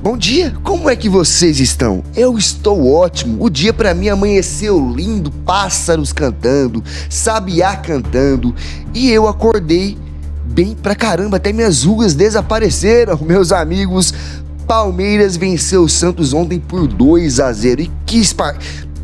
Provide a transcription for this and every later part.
Bom dia, como é que vocês estão? Eu estou ótimo, o dia pra mim amanheceu lindo, pássaros cantando, sabiá cantando e eu acordei bem pra caramba, até minhas rugas desapareceram, meus amigos. Palmeiras venceu o Santos ontem por 2-0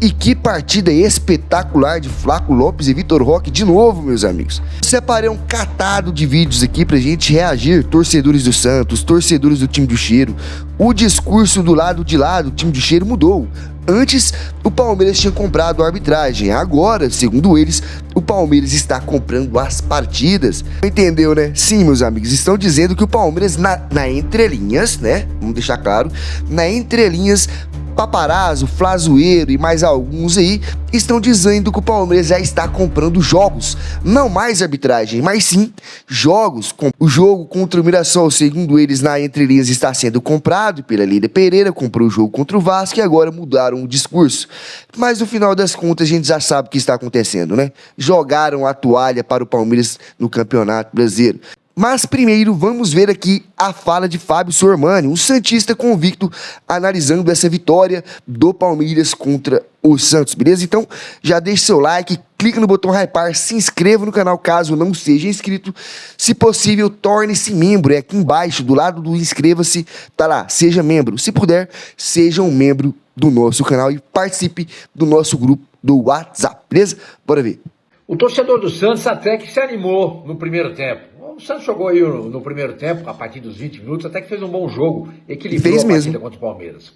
e que partida espetacular de Flaco Lopes e Vitor Roque de novo, meus amigos. Separei um catado de vídeos aqui pra gente reagir, torcedores do Santos, torcedores do time do Cheiro. O discurso do lado de lá do time do Cheiro mudou. Antes, o Palmeiras tinha comprado a arbitragem. Agora, segundo eles, o Palmeiras está comprando as partidas. Entendeu, né? Sim, meus amigos, estão dizendo que o Palmeiras, na entrelinhas, né? Vamos deixar claro, na entrelinhas, Paparazzo, Flazoeiro e mais alguns aí estão dizendo que o Palmeiras já está comprando jogos, não mais arbitragem, mas sim jogos. O jogo contra o Mirassol, segundo eles, na entrelinhas está sendo comprado pela Líder Pereira, comprou o jogo contra o Vasco e agora mudaram o discurso. Mas no final das contas a gente já sabe o que está acontecendo, né? Jogaram a toalha para o Palmeiras no Campeonato Brasileiro. Mas primeiro vamos ver aqui a fala de Fábio Sormani, um santista convicto, analisando essa vitória do Palmeiras contra o Santos, beleza? Então já deixa seu like, clica no botão hypar, se inscreva no canal caso não seja inscrito. Se possível, torne-se membro, é aqui embaixo, do lado do inscreva-se, tá lá, seja membro. Se puder, seja um membro do nosso canal e participe do nosso grupo do WhatsApp, beleza? Bora ver. O torcedor do Santos até que se animou no primeiro tempo. O Santos jogou aí no primeiro tempo, a partir dos 20 minutos, até que fez um bom jogo, equilibrou a partida contra o Palmeiras.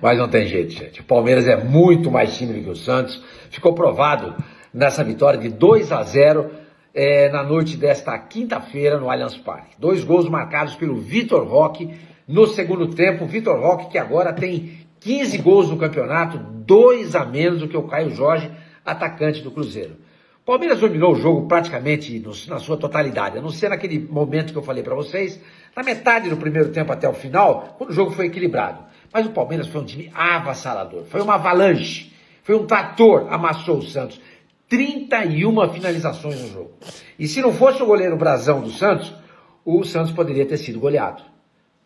Mas não tem jeito, gente. O Palmeiras é muito mais time do que o Santos. Ficou provado nessa vitória de 2-0 na noite desta quinta-feira no Allianz Parque. 2 gols marcados pelo Vitor Roque no segundo tempo. Vitor Roque que agora tem 15 gols no campeonato, 2 a menos do que o Caio Jorge, atacante do Cruzeiro. O Palmeiras dominou o jogo praticamente na sua totalidade, a não ser naquele momento que eu falei para vocês, na metade do primeiro tempo até o final, quando o jogo foi equilibrado. Mas o Palmeiras foi um time avassalador, foi uma avalanche, foi um trator, amassou o Santos. 31 finalizações no jogo. E se não fosse o goleiro Brazão do Santos, o Santos poderia ter sido goleado.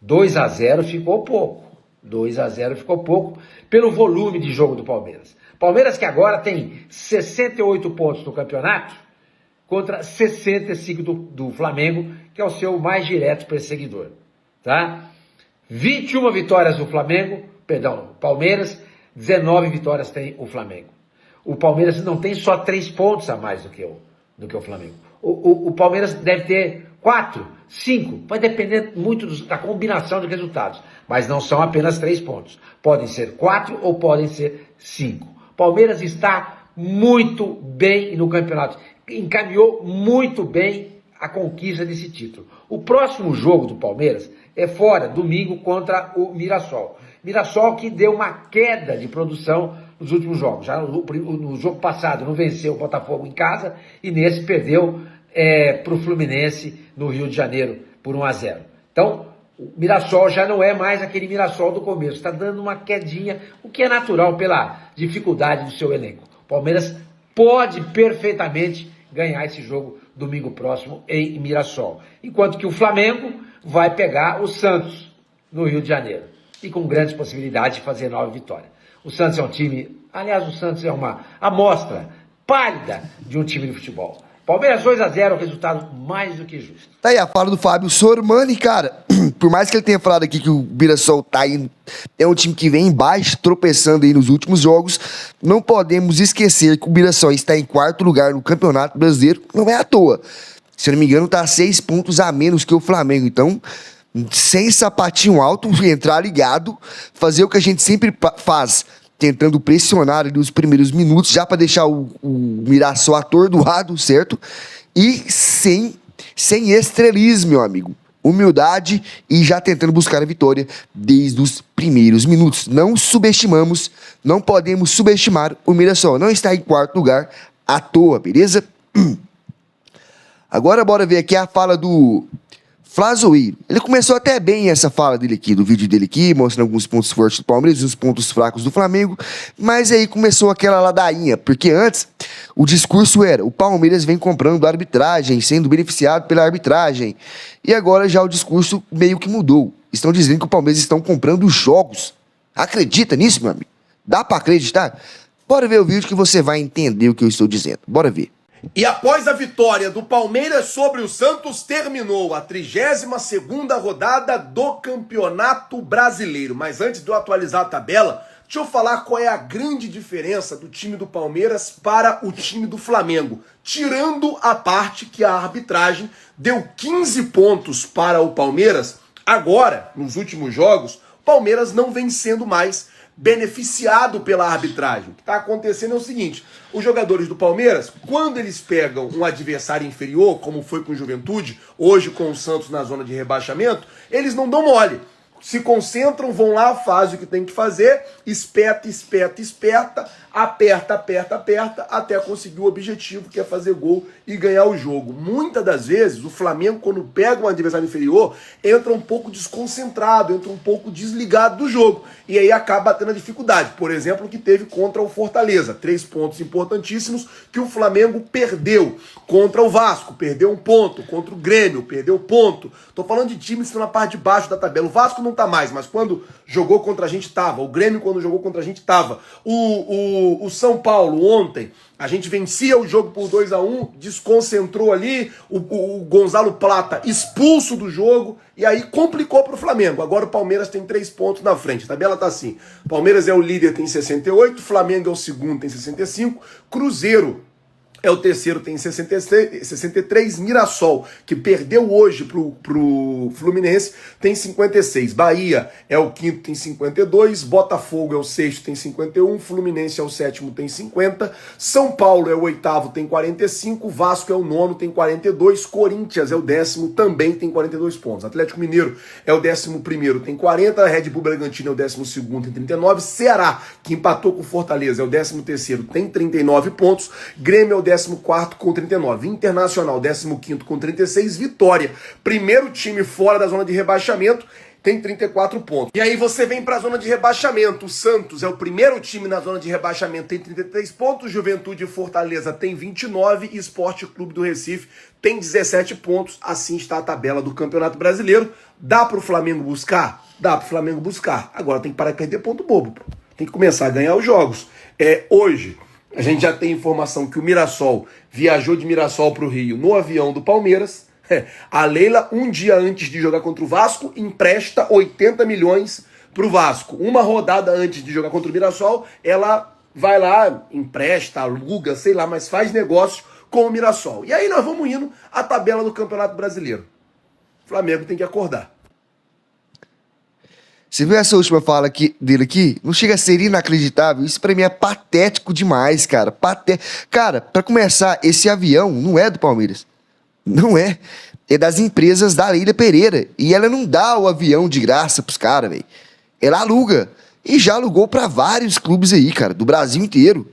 2-0 ficou pouco. 2-0 ficou pouco pelo volume de jogo do Palmeiras. Palmeiras que agora tem 68 pontos no campeonato contra 65 do Flamengo, que é o seu mais direto perseguidor, tá? 21 vitórias do Palmeiras, 19 vitórias tem o Flamengo. O Palmeiras não tem só 3 pontos a mais do que o Flamengo. O Palmeiras deve ter 4, 5, vai depender muito da combinação de resultados, mas não são apenas 3 pontos. Podem ser 4 ou podem ser 5. Palmeiras está muito bem no campeonato, encaminhou muito bem a conquista desse título. O próximo jogo do Palmeiras é fora, domingo, contra o Mirassol. Mirassol que deu uma queda de produção nos últimos jogos. Já no jogo passado não venceu o Botafogo em casa e nesse perdeu para o Fluminense no Rio de Janeiro por 1-0. Então, o Mirassol já não é mais aquele Mirassol do começo, está dando uma quedinha, o que é natural pela dificuldade do seu elenco. O Palmeiras pode perfeitamente ganhar esse jogo domingo próximo em Mirassol, enquanto que o Flamengo vai pegar o Santos no Rio de Janeiro e com grandes possibilidades de fazer 9 vitórias. O Santos é um time, aliás, o Santos é uma amostra pálida de um time de futebol. Palmeiras 2-0, resultado mais do que justo. Tá aí a fala do Fábio Sormani, cara. Por mais que ele tenha falado aqui que o Mirassol tá indo, é um time que vem embaixo, tropeçando aí nos últimos jogos, não podemos esquecer que o Mirassol está em 4º lugar no Campeonato Brasileiro, não é à toa. Se eu não me engano, tá 6 pontos a menos que o Flamengo. Então, sem sapatinho alto, entrar ligado, fazer o que a gente sempre faz, tentando pressionar ali os primeiros minutos, já para deixar o Mirassol atordoado, certo? E sem estrelismo, meu amigo. Humildade e já tentando buscar a vitória desde os primeiros minutos. Não subestimamos, não podemos subestimar o Mirassol. Não está em 4º lugar à toa, beleza? Agora bora ver aqui a fala do Flazoeiro. Ele começou até bem essa fala dele aqui, do vídeo dele aqui, mostrando alguns pontos fortes do Palmeiras e os pontos fracos do Flamengo, mas aí começou aquela ladainha, porque antes o discurso era: o Palmeiras vem comprando arbitragem, sendo beneficiado pela arbitragem, e agora já o discurso meio que mudou. Estão dizendo que o Palmeiras estão comprando jogos. Acredita nisso, meu amigo? Dá pra acreditar? Bora ver o vídeo que você vai entender o que eu estou dizendo. Bora ver. E após a vitória do Palmeiras sobre o Santos, terminou a 32ª rodada do Campeonato Brasileiro. Mas antes de eu atualizar a tabela, deixa eu falar qual é a grande diferença do time do Palmeiras para o time do Flamengo. Tirando a parte que a arbitragem deu 15 pontos para o Palmeiras, agora, nos últimos jogos, o Palmeiras não vem sendo mais beneficiado pela arbitragem. O que está acontecendo é o seguinte: os jogadores do Palmeiras, quando eles pegam um adversário inferior, como foi com o Juventude, hoje com o Santos na zona de rebaixamento, eles não dão mole. Se concentram, vão lá, fazem o que tem que fazer, espeta, aperta, até conseguir o objetivo, que é fazer gol e ganhar o jogo. Muitas das vezes, o Flamengo, quando pega um adversário inferior, entra um pouco desconcentrado, entra um pouco desligado do jogo, e aí acaba tendo a dificuldade. Por exemplo, o que teve contra o Fortaleza, 3 pontos importantíssimos que o Flamengo perdeu. Contra o Vasco, perdeu 1 ponto. Contra o Grêmio, perdeu ponto. Tô falando de times que estão na parte de baixo da tabela. O Vasco não tá mais, mas quando jogou contra a gente tava. O Grêmio, quando jogou contra a gente, tava. O São Paulo, ontem, a gente vencia o jogo por 2-1, desconcentrou ali, o Gonzalo Plata expulso do jogo, e aí complicou pro Flamengo. Agora o Palmeiras tem 3 pontos na frente. A tabela tá assim: Palmeiras é o líder, tem 68, Flamengo é o segundo, tem 65, Cruzeiro é o terceiro, tem 63, Mirassol, que perdeu hoje pro Fluminense, tem 56. Bahia é o quinto, tem 52. Botafogo é o sexto, tem 51. Fluminense é o sétimo, tem 50. São Paulo é o oitavo, tem 45. Vasco é o nono, tem 42. Corinthians é o 10º, também tem 42 pontos. Atlético Mineiro é o 11º, tem 40. Red Bull Bragantino é o 12º, tem 39. Ceará, que empatou com o Fortaleza, é o 13º, tem 39 pontos. Grêmio é o 14º com 39, Internacional 15º com 36, Vitória, primeiro time fora da zona de rebaixamento, tem 34 pontos. E aí você vem para a zona de rebaixamento. O Santos é o primeiro time na zona de rebaixamento, tem 33 pontos, Juventude e Fortaleza tem 29 e Sport Clube do Recife tem 17 pontos. Assim está a tabela do Campeonato Brasileiro. Dá para o Flamengo buscar? Dá para o Flamengo buscar. Agora tem que parar de perder ponto bobo. Tem que começar a ganhar os jogos. Hoje a gente já tem informação que o Mirassol viajou de Mirassol para o Rio no avião do Palmeiras. A Leila, um dia antes de jogar contra o Vasco, empresta 80 milhões para o Vasco. Uma rodada antes de jogar contra o Mirassol, ela vai lá, empresta, aluga, sei lá, mas faz negócio com o Mirassol. E aí nós vamos indo à tabela do Campeonato Brasileiro. O Flamengo tem que acordar. Você viu essa última fala dele aqui? Não chega a ser inacreditável? Isso pra mim é patético demais, cara. Cara, pra começar, esse avião não é do Palmeiras. Não é. É das empresas da Leila Pereira. E ela não dá o avião de graça pros caras, velho. Ela aluga. E já alugou pra vários clubes aí, cara, do Brasil inteiro.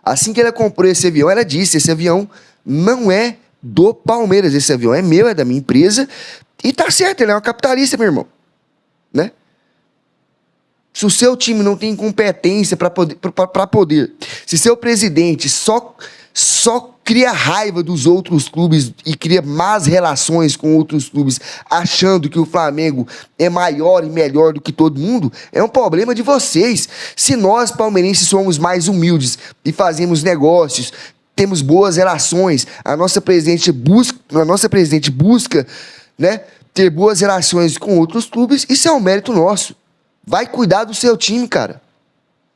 Assim que ela comprou esse avião, ela disse: esse avião não é do Palmeiras. Esse avião é meu, é da minha empresa. E tá certo, ele é uma capitalista, meu irmão. Né? Se o seu time não tem competência para poder, se seu presidente só cria raiva dos outros clubes e cria más relações com outros clubes, achando que o Flamengo é maior e melhor do que todo mundo, é um problema de vocês. Se nós palmeirenses somos mais humildes e fazemos negócios, temos boas relações, a nossa presidente busca, né, ter boas relações com outros clubes, isso é um mérito nosso. Vai cuidar do seu time, cara.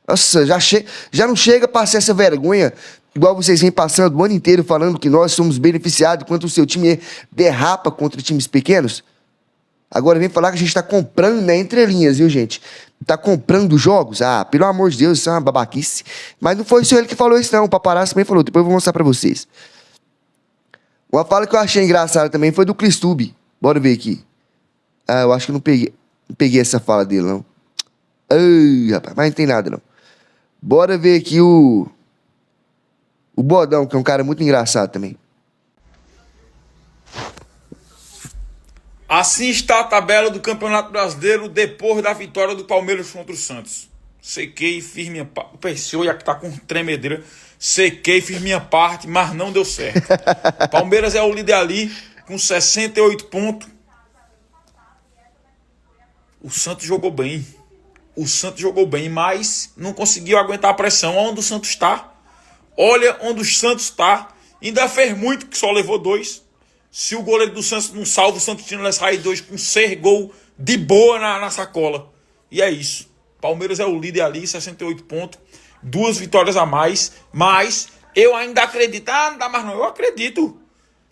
Nossa, já não chega a passar essa vergonha, igual vocês vêm passando o ano inteiro falando que nós somos beneficiados enquanto o seu time derrapa contra times pequenos. Agora vem falar que a gente tá comprando, né, entre linhas, viu, gente? Tá comprando jogos? Ah, pelo amor de Deus, isso é uma babaquice. Mas não foi só ele que falou isso, não. O paparazzo também falou. Depois eu vou mostrar pra vocês. Uma fala que eu achei engraçada também foi do Cristube. Bora ver aqui. Ah, eu acho que eu não peguei essa fala dele, não. Ai, rapaz, mas não tem nada, não. Bora ver aqui o Bodão, que é um cara muito engraçado também. Assim está a tabela do Campeonato Brasileiro depois da vitória do Palmeiras contra o Santos. Sequei, fiz minha parte. O PSO já que tá com tremedeira. Sequei, fiz minha parte, mas não deu certo. Palmeiras é o líder ali com 68 pontos. O Santos jogou bem. O Santos jogou bem, mas não conseguiu aguentar a pressão. Onde o Santos está? Olha onde o Santos está. Ainda fez muito, que só levou 2. Se o goleiro do Santos não salva, o Santos tinha sair 2 com 6 gols de boa na sacola. E é isso. Palmeiras é o líder ali, 68 pontos. 2 vitórias a mais. Mas eu ainda acredito. Ah, não dá mais não. Eu acredito.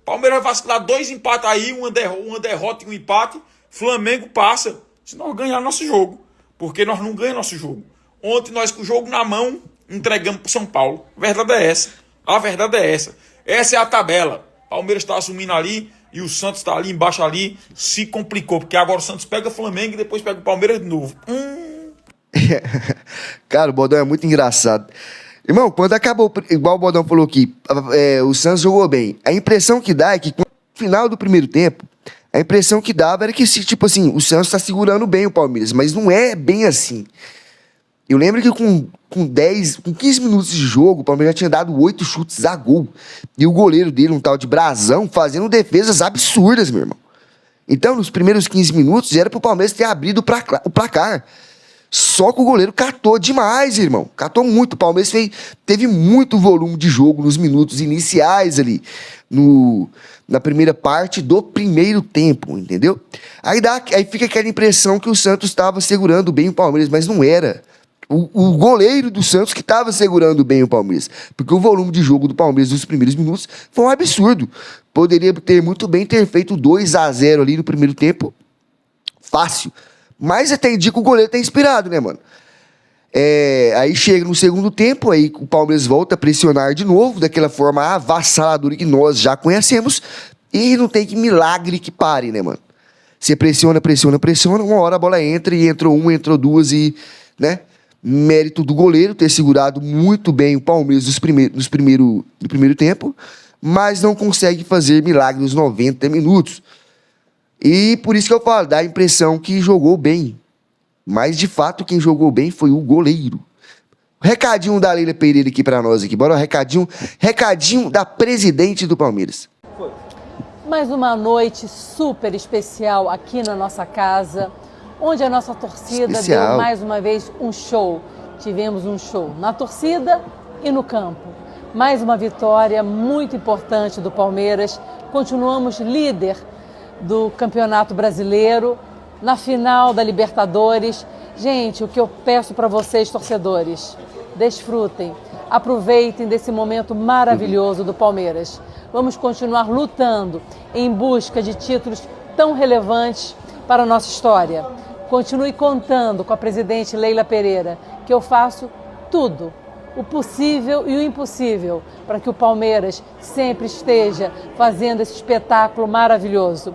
Palmeiras vai vacilar 2 empates aí, uma derrota e um empate. Flamengo passa. Se nós ganhar nosso jogo. Porque nós não ganhamos nosso jogo. Ontem nós com o jogo na mão entregamos para São Paulo. A verdade é essa. A verdade é essa. Essa é a tabela. Palmeiras está assumindo ali e o Santos está ali embaixo ali. Se complicou, porque agora o Santos pega o Flamengo e depois pega o Palmeiras de novo. Cara, o Bodão é muito engraçado. Irmão, quando acabou, igual o Bodão falou aqui, o Santos jogou bem. A impressão que dá é que no final do primeiro tempo, a impressão que dava era que, tipo assim, o Santos tá segurando bem o Palmeiras, mas não é bem assim. Eu lembro que com 15 minutos de jogo, o Palmeiras já tinha dado 8 chutes a gol. E o goleiro dele, um tal de Brazão, fazendo defesas absurdas, meu irmão. Então, nos primeiros 15 minutos, era pro Palmeiras ter abrido o placar. Só que o goleiro catou demais, irmão. Catou muito. O Palmeiras teve muito volume de jogo nos minutos iniciais ali. Na primeira parte do primeiro tempo, entendeu? Aí fica aquela impressão que o Santos estava segurando bem o Palmeiras, mas não era. O goleiro do Santos que estava segurando bem o Palmeiras. Porque o volume de jogo do Palmeiras nos primeiros minutos foi um absurdo. Poderia muito bem ter feito 2-0 ali no primeiro tempo. Fácil. Mas até indica que o goleiro tá inspirado, né, mano? Aí chega no segundo tempo, aí o Palmeiras volta a pressionar de novo, daquela forma avassaladora que nós já conhecemos. E não tem que milagre que pare, né, mano? Você pressiona, uma hora a bola entra e entrou 1, entrou 2 e, né? Mérito do goleiro ter segurado muito bem o Palmeiras no primeiro tempo, mas não consegue fazer milagre nos 90 minutos. E por isso que eu falo, dá a impressão que jogou bem. Mas de fato quem jogou bem foi o goleiro. Recadinho da Leila Pereira aqui pra nós aqui. Bora, recadinho da presidente do Palmeiras. Mais uma noite super especial aqui na nossa casa, onde a nossa torcida deu mais uma vez um show. Tivemos um show na torcida e no campo. Mais uma vitória muito importante do Palmeiras. Continuamos líder do Campeonato Brasileiro, na final da Libertadores. Gente, o que eu peço para vocês, torcedores, desfrutem, aproveitem desse momento maravilhoso do Palmeiras. Vamos continuar lutando em busca de títulos tão relevantes para a nossa história. Continue contando com a presidente Leila Pereira, que eu faço tudo, o possível e o impossível, para que o Palmeiras sempre esteja fazendo esse espetáculo maravilhoso.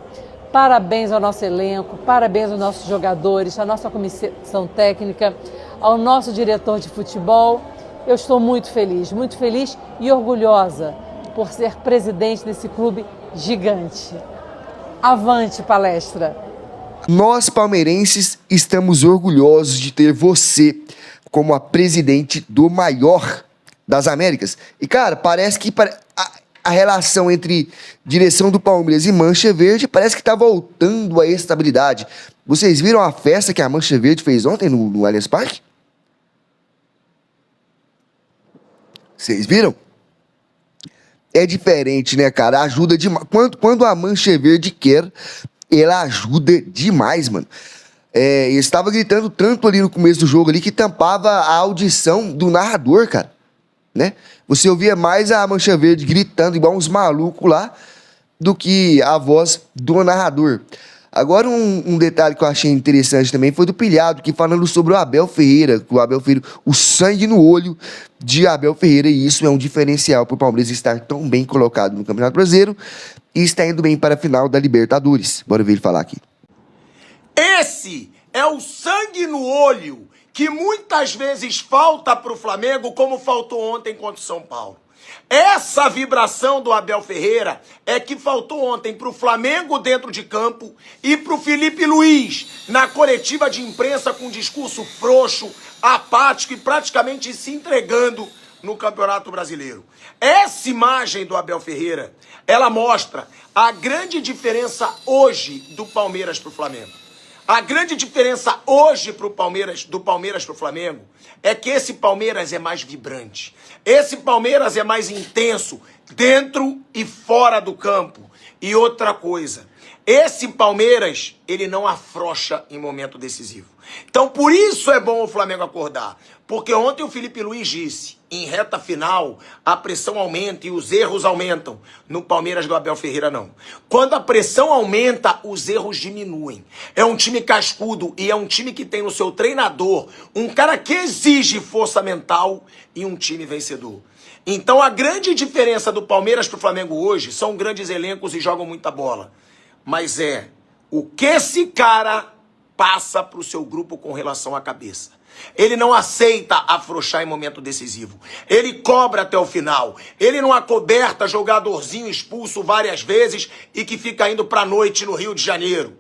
Parabéns ao nosso elenco, parabéns aos nossos jogadores, à nossa comissão técnica, ao nosso diretor de futebol. Eu estou muito feliz e orgulhosa por ser presidente desse clube gigante. Avante, palestra! Nós, palmeirenses, estamos orgulhosos de ter você como a presidente do maior das Américas. E, cara, parece que a relação entre direção do Palmeiras e Mancha Verde parece que tá voltando à estabilidade. Vocês viram a festa que a Mancha Verde fez ontem no Allianz Parque? Vocês viram? É diferente, né, cara? Ajuda demais. Quando a Mancha Verde quer, ela ajuda demais, mano. Eu estava gritando tanto ali no começo do jogo ali que tampava a audição do narrador, cara. Né? Você ouvia mais a Mancha Verde gritando igual uns malucos lá do que a voz do narrador. Agora um detalhe que eu achei interessante também foi do Pilhado, que falando sobre o Abel Ferreira, o sangue no olho de Abel Ferreira, e isso é um diferencial para o Palmeiras estar tão bem colocado no Campeonato Brasileiro e está indo bem para a final da Libertadores. Bora ver ele falar aqui. Esse é o sangue no olho que muitas vezes falta para o Flamengo, como faltou ontem contra o São Paulo. Essa vibração do Abel Ferreira é que faltou ontem pro Flamengo dentro de campo e pro Felipe Luiz na coletiva de imprensa com um discurso frouxo, apático e praticamente se entregando no Campeonato Brasileiro. Essa imagem do Abel Ferreira, ela mostra a grande diferença hoje do Palmeiras pro Flamengo. A grande diferença hoje do Palmeiras pro Flamengo é que esse Palmeiras é mais vibrante. Esse Palmeiras é mais intenso dentro e fora do campo. E outra coisa, esse Palmeiras, ele não afrouxa em momento decisivo. Então, por isso é bom o Flamengo acordar. Porque ontem o Felipe Luiz disse, em reta final, a pressão aumenta e os erros aumentam. No Palmeiras do Abel Ferreira, não. Quando a pressão aumenta, os erros diminuem. É um time cascudo e é um time que tem no seu treinador um cara que exige força mental e um time vencedor. Então, a grande diferença do Palmeiras pro Flamengo hoje são grandes elencos e jogam muita bola. Mas é o que esse cara passa pro seu grupo com relação à cabeça. Ele não aceita afrouxar em momento decisivo. Ele cobra até o final. Ele não acoberta jogadorzinho expulso várias vezes e que fica indo pra noite no Rio de Janeiro.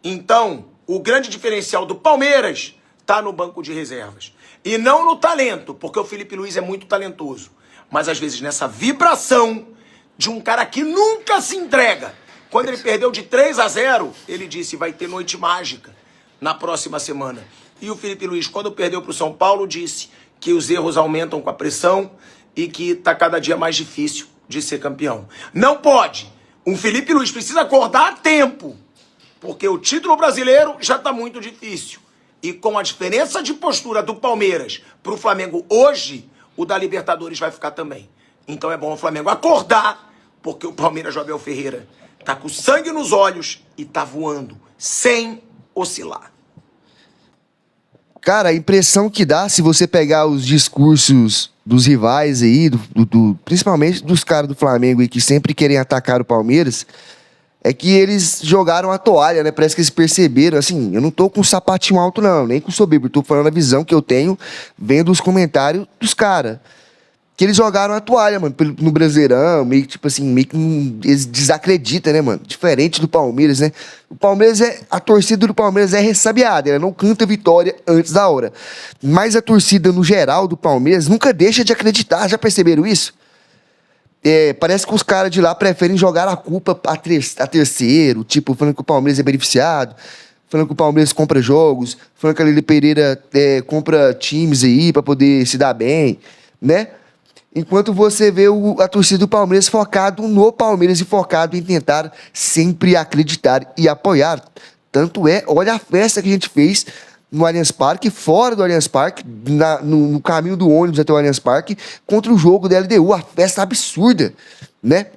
Então, o grande diferencial do Palmeiras tá no banco de reservas. E não no talento, porque o Felipe Luiz é muito talentoso. Mas às vezes nessa vibração de um cara que nunca se entrega. Quando ele perdeu de 3-0, ele disse, vai ter noite mágica na próxima semana. E o Felipe Luiz, quando perdeu para o São Paulo, disse que os erros aumentam com a pressão e que está cada dia mais difícil de ser campeão. Não pode. O Felipe Luiz precisa acordar a tempo, porque o título brasileiro já está muito difícil. E com a diferença de postura do Palmeiras para o Flamengo hoje, o da Libertadores vai ficar também. Então é bom o Flamengo acordar, porque o Palmeiras do Abel Ferreira tá com sangue nos olhos e tá voando, sem oscilar. Cara, a impressão que dá, se você pegar os discursos dos rivais aí, principalmente dos caras do Flamengo aí, que sempre querem atacar o Palmeiras, é que eles jogaram a toalha, né? Parece que eles perceberam, assim, eu não tô com sapatinho alto não, nem com soberbo, eu tô falando a visão que eu tenho vendo os comentários dos caras. Que eles jogaram a toalha, mano, no Brasileirão, meio que, tipo assim, meio que eles desacreditam, né, mano? Diferente do Palmeiras, né? O Palmeiras a torcida do Palmeiras é ressabiada, ela não canta vitória antes da hora. Mas a torcida, no geral, do Palmeiras nunca deixa de acreditar, já perceberam isso? Parece que os caras de lá preferem jogar a culpa a terceiro, tipo, falando que o Palmeiras é beneficiado, falando que o Palmeiras compra jogos, falando que a Lili Pereira compra times aí pra poder se dar bem, né? Enquanto você vê a torcida do Palmeiras focado no Palmeiras e focado em tentar sempre acreditar e apoiar. Tanto é, olha a festa que a gente fez no Allianz Parque, fora do Allianz Parque, no caminho do ônibus até o Allianz Parque, contra o jogo da LDU. A festa absurda, né?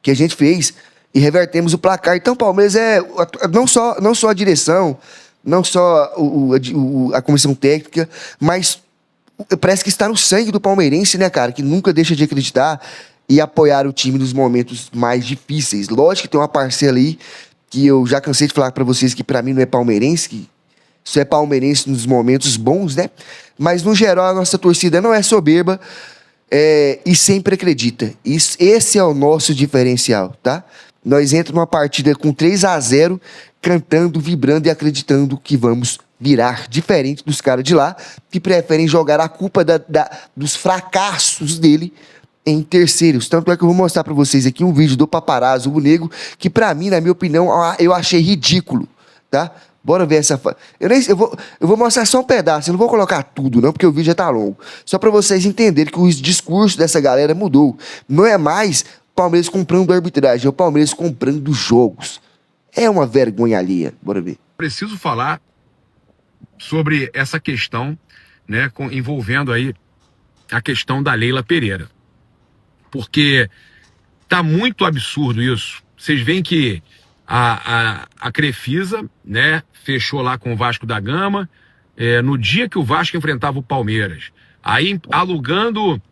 Que a gente fez e revertemos o placar. Então o Palmeiras não só a direção, não só a comissão técnica, mas parece que está no sangue do palmeirense, né, cara? Que nunca deixa de acreditar e apoiar o time nos momentos mais difíceis. Lógico que tem uma parcela aí que eu já cansei de falar pra vocês que pra mim não é palmeirense, que só é palmeirense nos momentos bons, né? Mas, no geral, a nossa torcida não é soberba e sempre acredita. Esse é o nosso diferencial, tá? Nós entramos numa partida com 3-0, cantando, vibrando e acreditando que vamos virar, diferente dos caras de lá, que preferem jogar a culpa dos fracassos dele em terceiros. Tanto é que eu vou mostrar pra vocês aqui um vídeo do Paparazzo, o Nego, que pra mim, na minha opinião, eu achei ridículo, tá? Bora ver essa... Eu vou mostrar só um pedaço, eu não vou colocar tudo não, porque o vídeo já tá longo. Só pra vocês entenderem que o discurso dessa galera mudou. Não é mais Palmeiras comprando arbitragem, é o Palmeiras comprando jogos. É uma vergonha alheia. Bora ver. Preciso falar sobre essa questão, né, envolvendo aí a questão da Leila Pereira. Porque tá muito absurdo isso. Vocês veem que a Crefisa, né, fechou lá com o Vasco da Gama, no dia que o Vasco enfrentava o Palmeiras. Aí alugando,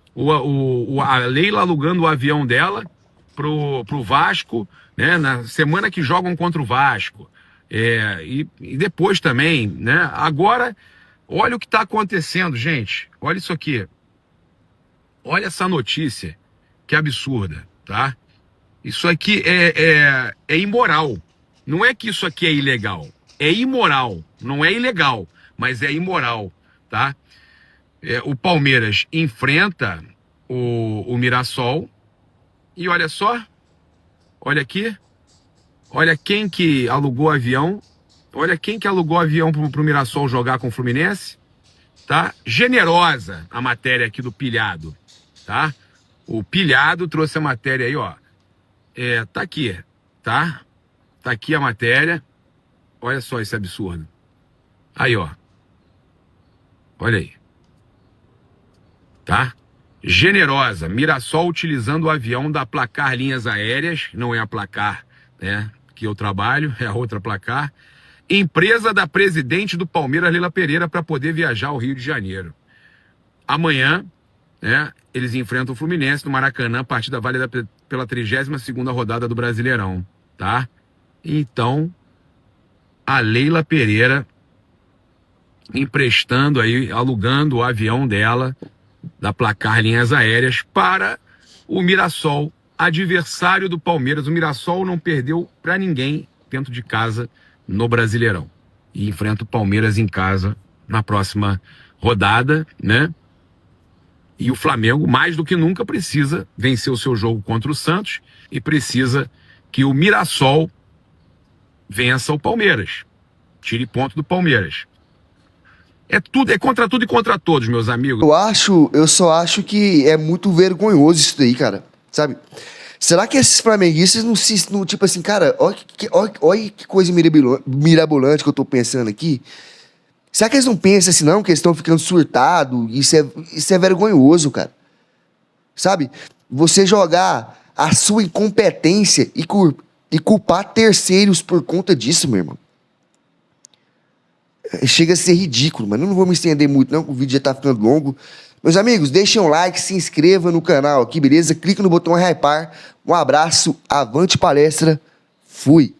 a Leila alugando o avião dela pro Vasco, né, na semana que jogam contra o Vasco. E depois também, né? Agora, olha o que está acontecendo, gente. Olha isso aqui. Olha essa notícia que absurda, tá? Isso aqui é imoral. Não é que isso aqui é ilegal. É imoral. Não é ilegal, mas é imoral, tá? O Palmeiras enfrenta o Mirassol e olha só, olha aqui, olha quem que alugou avião, olha quem que alugou avião pro Mirassol jogar com o Fluminense, tá? Generosa a matéria aqui do Pilhado, tá? O Pilhado trouxe a matéria aí, ó. Tá aqui, tá? Tá aqui a matéria. Olha só esse absurdo. Aí, ó. Olha aí. Tá? Generosa. Mirassol utilizando o avião da Placar Linhas Aéreas. Não é a Placar, né, que eu trabalho, é a outra Placar. Empresa da presidente do Palmeiras, Leila Pereira, para poder viajar ao Rio de Janeiro. Amanhã, né, eles enfrentam o Fluminense no Maracanã, partida válida pela 32ª rodada do Brasileirão, tá? Então, a Leila Pereira emprestando aí, alugando o avião dela, da Placar Linhas Aéreas, para o Mirassol, adversário do Palmeiras. O Mirassol não perdeu para ninguém dentro de casa no Brasileirão. E enfrenta o Palmeiras em casa na próxima rodada, né? E o Flamengo, mais do que nunca, precisa vencer o seu jogo contra o Santos e precisa que o Mirassol vença o Palmeiras. Tire ponto do Palmeiras. É contra tudo e contra todos, meus amigos. Eu só acho que é muito vergonhoso isso daí, cara. Sabe? Será que esses flamenguistas não tipo assim, cara, olha que coisa mirabolante que eu tô pensando aqui. Será que eles não pensam assim, não? Que eles estão ficando surtados? Isso é vergonhoso, cara. Sabe? Você jogar a sua incompetência e culpar terceiros por conta disso, meu irmão. Chega a ser ridículo, mas eu não vou me estender muito, não, o vídeo já tá ficando longo. Meus amigos, deixem um like, se inscreva no canal aqui, beleza? Clica no botão hypar. Um abraço, avante palestra, fui!